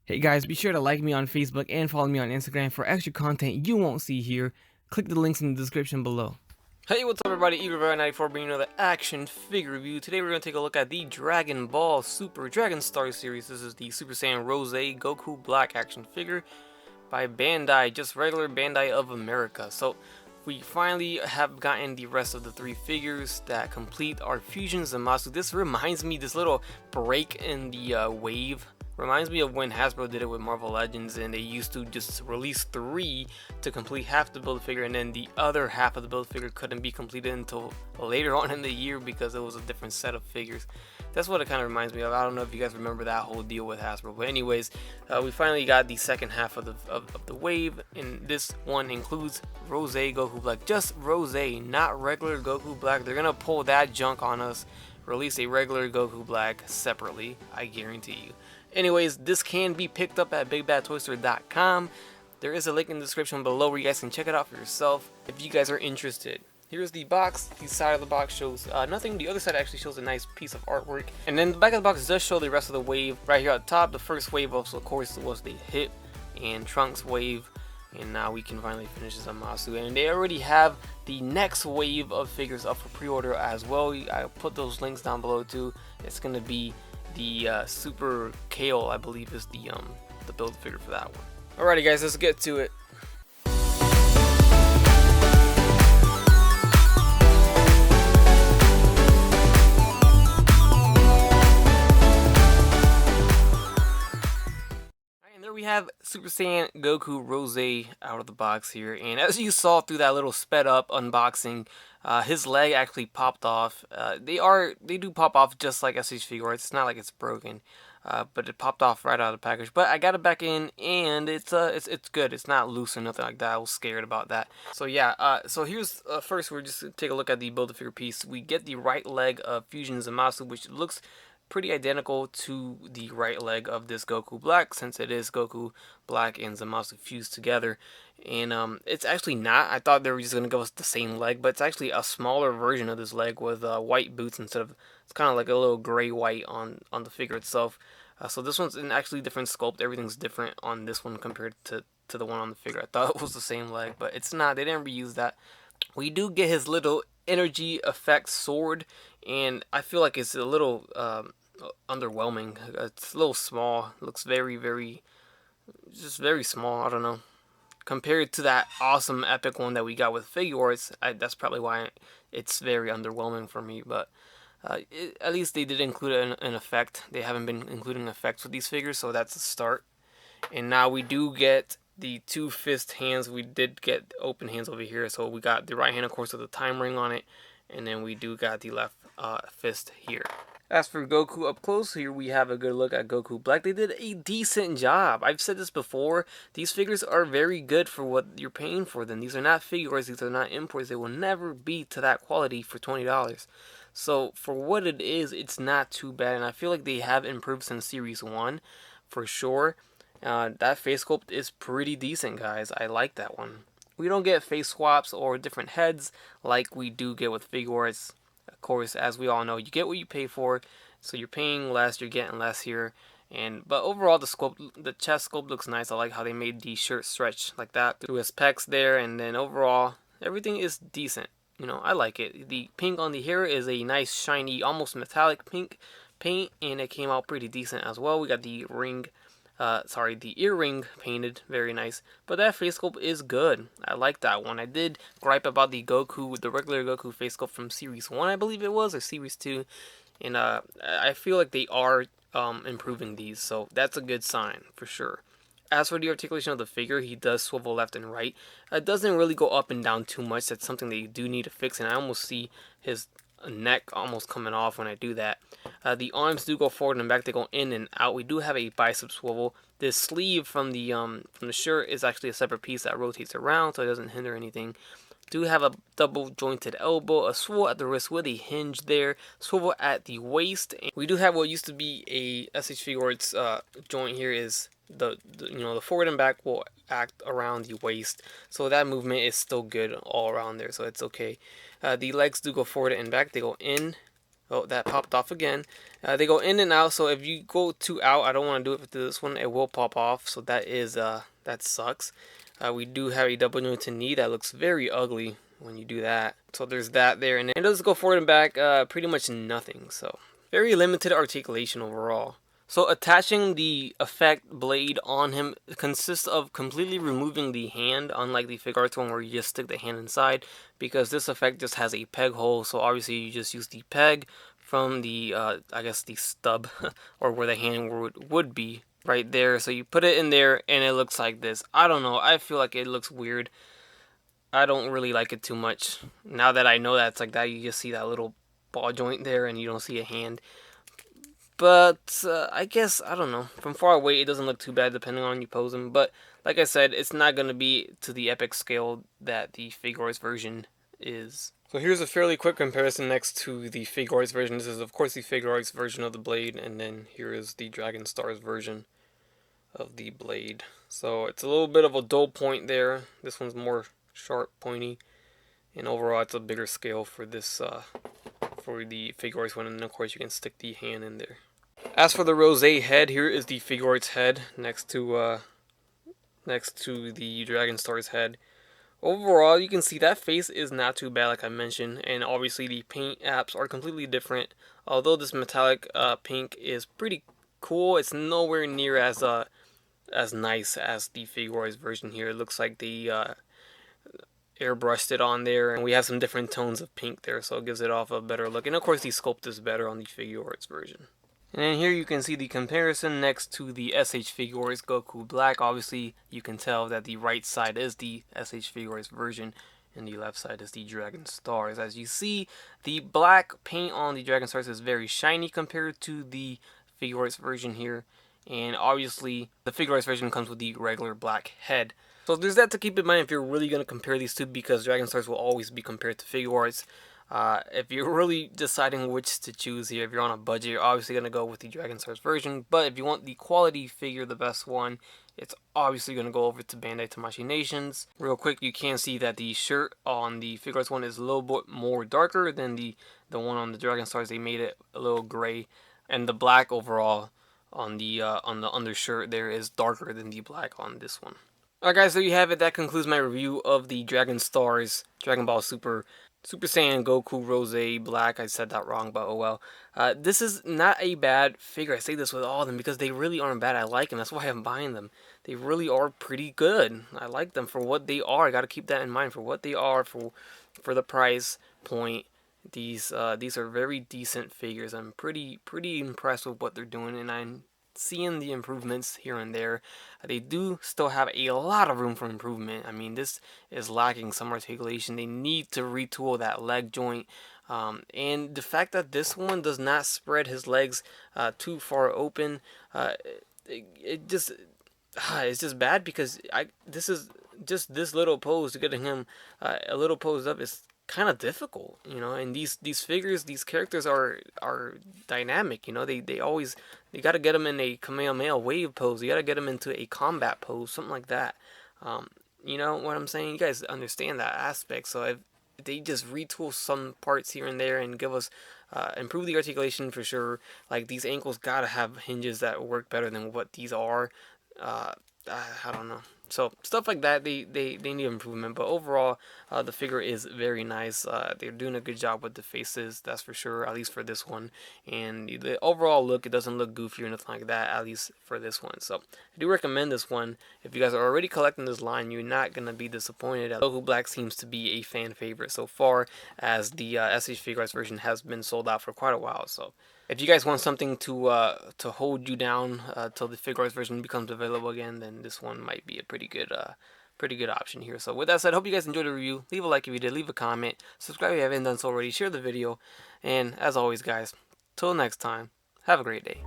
Hey guys, be sure to like me on Facebook and follow me on Instagram for extra content you won't see here. Click the links in the description below. Hey, what's up everybody, Eager94 bringing another action figure review. Today we're going to take a look at the Dragon Ball Super Dragon Star series. This is the Super Saiyan Rosé Goku Black action figure by Bandai, just regular Bandai of America. So we finally have gotten the rest of the three figures that complete our Fusion Zamasu. This reminds me, this little break in the wave reminds me of when Hasbro did it with Marvel Legends, and they used to just release 3 to complete half the build figure, and then the other half of the build figure couldn't be completed until later on in the year because it was a different set of figures. That's what it kind of reminds me of. I don't know if you guys remember that whole deal with Hasbro, but anyways, we finally got the second half of the wave, and this one includes Rosé Goku Black. Just Rosé, not regular Goku Black. They're gonna pull that junk on us, release a regular Goku Black separately, I guarantee you. Anyways, this can be picked up at bigbadtoystore.com. There is a link in the description below where you guys can check it out for yourself if you guys are interested. Here's the box. The side of the box shows nothing. The other side actually shows a nice piece of artwork. And then the back of the box does show the rest of the wave. Right here at the top, the first wave also, of course, was the hip and trunks wave. And now we can finally finish Zamasu. And they already have the next wave of figures up for pre-order as well. I put those links down below too. It's going to be the Super Kale, I believe, is the build figure for that one. Alrighty guys, let's get to it. And there we have Super Saiyan Goku Rosé out of the box here, and as you saw through that little sped up unboxing, his leg actually popped off. They do pop off just like SH FiguArts. It's not like it's broken, but it popped off right out of the package. But I got it back in, and it's good. It's not loose or nothing like that. I was scared about that. So yeah, so here's first we're just gonna take a look at the Build-A-Figure piece. We get the right leg of Fusion Zamasu, which looks pretty identical to the right leg of this Goku Black, since it is Goku Black and Zamasu fused together. And it's actually not. I thought they were just going to give us the same leg, but it's actually a smaller version of this leg with white boots instead of, it's kind of like a little gray white on the figure itself. So this one's an actually different sculpt. Everything's different on this one compared to the one on the figure. I thought it was the same leg, but it's not. They didn't reuse that. We do get his little energy effect sword, and I feel like it's a little underwhelming. It's a little small. It looks just very small. I don't know. Compared to that awesome epic one that we got with FiguArts, that's probably why it's very underwhelming for me. But at least they did include an effect. They haven't been including effects with these figures, so that's a start. And now we do get the 2 fist hands. We did get open hands over here, so we got the right hand, of course, with the time ring on it, and then we do got the left fist here. As for Goku up close, here we have a good look at Goku Black. They did a decent job. I've said this before. These figures are very good for what you're paying for them. These are not figures. These are not imports. They will never be to that quality for $20. So for what it is, it's not too bad. And I feel like they have improved since Series 1 for sure. That face sculpt is pretty decent, guys. I like that one. We don't get face swaps or different heads like we do get with FiguArts. Of course, as we all know, you get what you pay for, so you're paying less, you're getting less here. But overall, the chest sculpt looks nice. I like how they made the shirt stretch like that through his pecs there, and then overall, everything is decent. You know, I like it. The pink on the hair is a nice, shiny, almost metallic pink paint, and it came out pretty decent as well. We got the the earring painted, very nice. But that face sculpt is good. I like that one. I did gripe about the regular Goku face sculpt from Series 1, I believe it was, or Series 2. And I feel like they are improving these, so that's a good sign for sure. As for the articulation of the figure, he does swivel left and right. It doesn't really go up and down too much. That's something they do need to fix, and I almost see his neck almost coming off when I do that. The arms do go forward and back. They go in and out. We do have a bicep swivel. This sleeve from the shirt is actually a separate piece that rotates around, so it doesn't hinder anything. Do have a double jointed elbow, a swivel at the wrist with a hinge there, swivel at the waist. We do have what used to be a SH FiguArts joint here. Is the forward and back will act around the waist, so that movement is still good all around there, so it's okay. The legs do go forward and back. They go in Oh, that popped off again. They go in and out, so if you go too out, I don't want to do it with this one, it will pop off, so that is, that sucks. We do have a double jointed knee that looks very ugly when you do that. So there's that there, and it does go forward and back, pretty much nothing, so very limited articulation overall. So attaching the effect blade on him consists of completely removing the hand, unlike the FiguArts one where you just stick the hand inside, because this effect just has a peg hole, so obviously you just use the peg from the, I guess the stub, or where the hand would be, right there. So you put it in there and it looks like this. I don't know, I feel like it looks weird. I don't really like it too much. Now that I know that it's like that, you just see that little ball joint there and you don't see a hand. But I guess, I don't know, from far away it doesn't look too bad depending on you pose them. But like I said, it's not going to be to the epic scale that the FiguArts version is. So here's a fairly quick comparison next to the FiguArts version. This is of course the FiguArts version of the blade, and then here is the Dragon Stars version of the blade. So it's a little bit of a dull point there. This one's more sharp, pointy, and overall it's a bigger scale for this for the FiguArts one, and of course you can stick the hand in there. As for the Rosé head, here is the FiguArts head next to the Dragon Star's head. Overall, you can see that face is not too bad, like I mentioned, and obviously the paint apps are completely different. Although this metallic pink is pretty cool, it's nowhere near as nice as the FiguArts version here. It looks like the airbrushed it on there, and we have some different tones of pink there, so it gives it off a better look. And of course the sculpt is better on the FiguArts version. And then here you can see the comparison next to the SH FiguArts Goku Black. Obviously you can tell that the right side is the SH FiguArts version and the left side is the Dragon Stars. As you see, the black paint on the Dragon Stars is very shiny compared to the FiguArts version here. And obviously the FiguArts version comes with the regular black head. So there's that to keep in mind if you're really going to compare these two, because Dragon Stars will always be compared to FiguArts. If you're really deciding which to choose here, if you're on a budget, you're obviously going to go with the Dragon Stars version. But if you want the quality figure, the best one, it's obviously going to go over to Bandai Tamashii Nations. Real quick, you can see that the shirt on the FiguArts one is a little bit more darker than the one on the Dragon Stars. They made it a little gray, and the black overall on the undershirt there is darker than the black on this one. Alright guys, there you have it. That concludes my review of the Dragon Stars Dragon Ball Super Saiyan Goku Rosé Black. I said that wrong, but oh well. This is not a bad figure. I say this with all of them because they really aren't bad. I like them. That's why I'm buying them. They really are pretty good. I like them for what they are. I got to keep that in mind, for what they are, for the price point. These are very decent figures. I'm pretty impressed with what they're doing, and I'm seeing the improvements here and there. They do still have a lot of room for improvement. I mean, this is lacking some articulation. They need to retool that leg joint. And the fact that this one does not spread his legs too far open, it's just bad, because this is just this little pose to getting him a little posed up is kind of difficult, you know. And these figures, these characters are dynamic, you know. They got to get them in a Kamehameha wave pose. You got to get them into a combat pose, something like that. You know what I'm saying? You guys understand that aspect. So if they just retool some parts here and there and give us improve the articulation for sure. Like these ankles gotta have hinges that work better than what these are. I don't know. So stuff like that, they need improvement. But overall, the figure is very nice. They're doing a good job with the faces, that's for sure, at least for this one. And the overall look, it doesn't look goofy or nothing like that, at least for this one. So I do recommend this one. If you guys are already collecting this line, you're not going to be disappointed. Goku Black seems to be a fan favorite so far, as the SH FiguArts version has been sold out for quite a while. So if you guys want something to hold you down till the FiguArts version becomes available again, then this one might be a pretty good option here. So with that said, hope you guys enjoyed the review. Leave a like if you did, leave a comment, subscribe if you haven't done so already, share the video, and as always guys, till next time, have a great day.